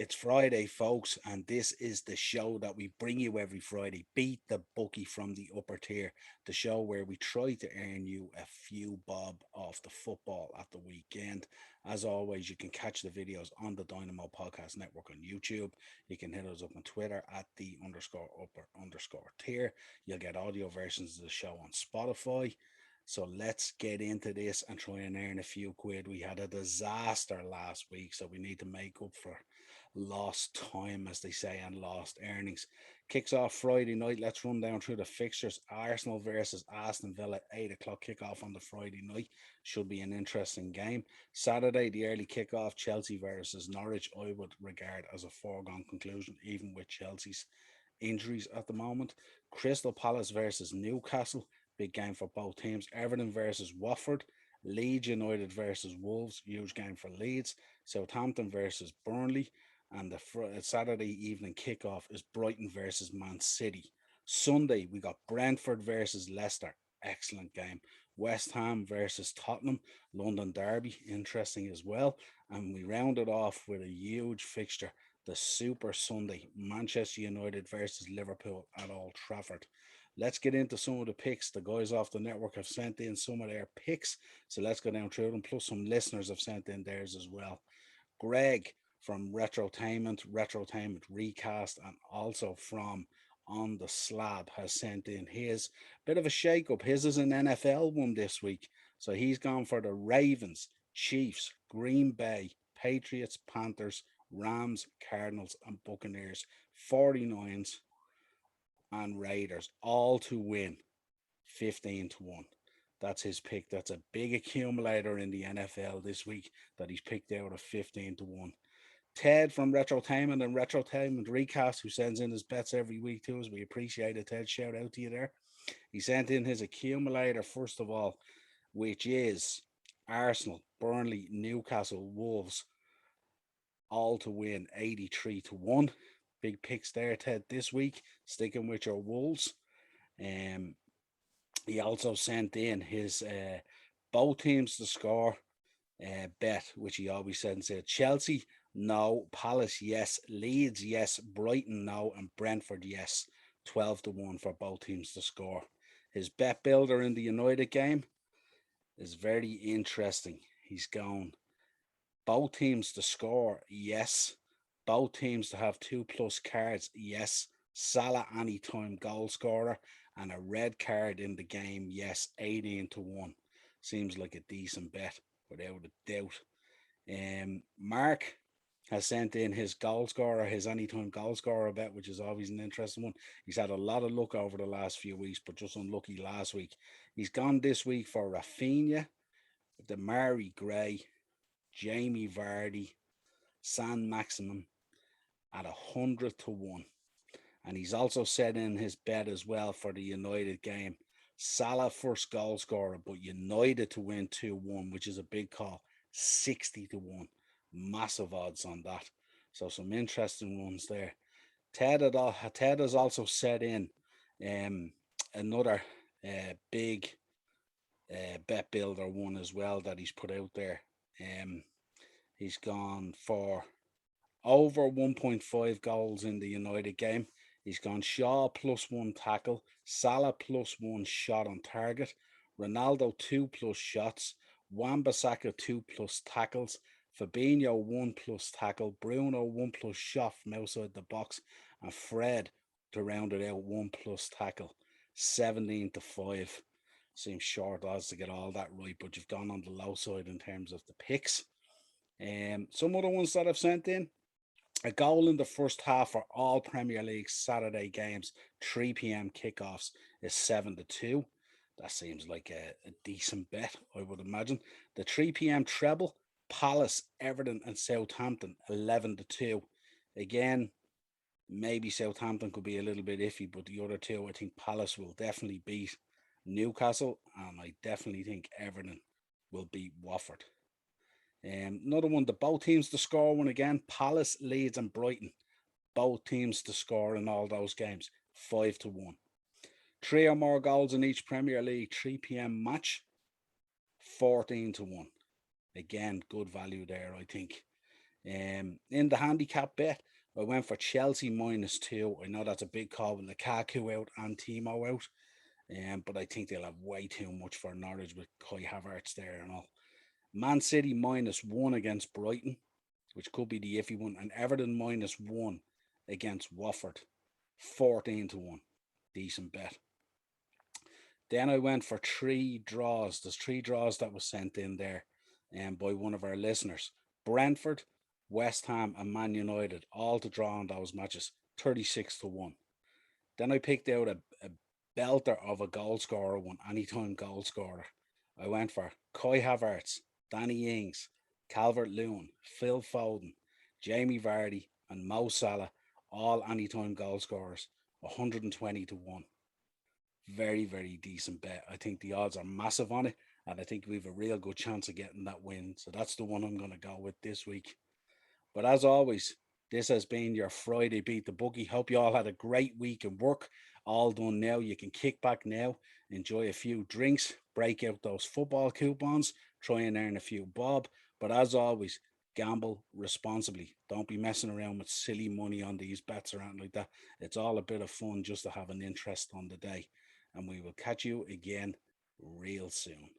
It's Friday, folks, and this is the show that we bring you every Friday. Beat the Bookie from the upper tier, the show where we try to earn you a few bob off the football at the weekend. As always, you can catch the videos on the Dynamo Podcast Network on YouTube. You can hit us up on Twitter at the underscore upper underscore tier. You'll get audio versions of the show on Spotify. So let's get into this and try and earn a few quid. We had a disaster last week, so we need to make up for lost time, as they say, and lost earnings. Kicks off Friday night. Let's run down through the fixtures. Arsenal versus Aston Villa, 8 o'clock kickoff on the Friday night. Should be an interesting game. Saturday, the early kickoff, Chelsea versus Norwich. I would regard as a foregone conclusion, even with Chelsea's injuries at the moment. Crystal Palace versus Newcastle. Big game for both teams. Everton versus Watford. Leeds United versus Wolves. Huge game for Leeds. Southampton versus Burnley. And the Saturday evening kickoff is Brighton versus Man City. Sunday, we got Brentford versus Leicester. Excellent game. West Ham versus Tottenham. London Derby. Interesting as well. And we rounded off with a huge fixture. The Super Sunday. Manchester United versus Liverpool at Old Trafford. Let's get into some of the picks. The guys off the network have sent in some of their picks. So let's go down through them. Plus, some listeners have sent in theirs as well. Greg from Retrotainment Recast, and also from On the Slab has sent in his bit of a shake up. His is an NFL one this week. So he's gone for the Ravens, Chiefs, Green Bay, Patriots, Panthers, Rams, Cardinals, and Buccaneers, 49s, and Raiders, all to win 15 to 1. That's his pick. That's a big accumulator in the NFL this week that he's picked out of 15 to 1. Ted from Retrotainment and Retrotainment Recast, who sends in his bets every week to us. We appreciate it, Ted. Shout out to you there. He sent in his accumulator, first of all, which is Arsenal, Burnley, Newcastle, Wolves, all to win 83 to 1. Big picks there, Ted, this week. Sticking with your Wolves. Um, he also sent in his both teams to score bet, which he always said and said Chelsea, no, Palace, yes, Leeds, yes, Brighton, no, and Brentford, yes. 12 to 1 for both teams to score. His bet builder in the United game is very interesting. He's gone both teams to score, yes. Both teams to have 2+ cards, yes. Salah anytime goal scorer, and a red card in the game, yes. 18 to 1. Seems like a decent bet without a doubt. Mark has sent in his goal scorer, his anytime goal scorer bet, which is always an interesting one. He's had a lot of luck over the last few weeks, but just unlucky last week. He's gone this week for Rafinha, Demari Gray, Jamie Vardy, San Maximum at 100 to 1. And he's also set in his bet as well for the United game. Salah first goal scorer, but United to win 2-1, which is a big call. 60 to 1. Massive odds on that. So some interesting ones there. Ted has also set in another big bet builder one as well that he's put out there. He's gone for over 1.5 goals in the United game. He's gone Shaw +1 tackle, Salah +1 shot on target, Ronaldo 2+ shots, Wan-Bissaka 2+ tackles, Fabinho 1+ tackle, Bruno 1+ shot from outside the box, and Fred to round it out 1+ tackle. 17 to 5. Seems short odds to get all that right, but you've gone on the low side in terms of the picks. Some other ones that I've sent in. A goal in the first half for all Premier League Saturday games, 3 p.m. kickoffs, is 7 to 2. That seems like a decent bet, I would imagine. The 3 p.m. treble, Palace, Everton, and Southampton, 11 to 2. Again, maybe Southampton could be a little bit iffy, but the other two, I think Palace will definitely beat Newcastle, and I definitely think Everton will beat Watford. Another one, the both teams to score one again, Palace, Leeds, and Brighton. Both teams to score in all those games, 5 to 1. 3 or more goals in each Premier League 3 p.m. match, 14 to 1. Again, good value there, I think. In the handicap bet, I went for Chelsea -2. I know that's a big call with Lukaku out and Timo out, but I think they'll have way too much for Norwich with Kai Havertz there and all. Man City -1 against Brighton, which could be the iffy one, and Everton -1 against Watford, 14-1. Decent bet. Then I went for three draws. There's three draws that was sent in there by one of our listeners. Brentford, West Ham, and Man United, all to draw on those matches, 36-1. Then I picked out a belter of a goal scorer one, anytime goal scorer. I went for Kai Havertz, Danny Ings, Calvert Lewin, Phil Foden, Jamie Vardy, and Mo Salah, all anytime goal scorers, 120-1. Very, very decent bet. I think the odds are massive on it, and I think we have a real good chance of getting that win. So that's the one I'm going to go with this week. But as always, this has been your Friday Beat the Bookie. Hope you all had a great week and work. All done now. You can kick back now, enjoy a few drinks, break out those football coupons, try and earn a few bob. But as always, gamble responsibly. Don't be messing around with silly money on these bets or anything like that. It's all a bit of fun just to have an interest on the day. And we will catch you again real soon.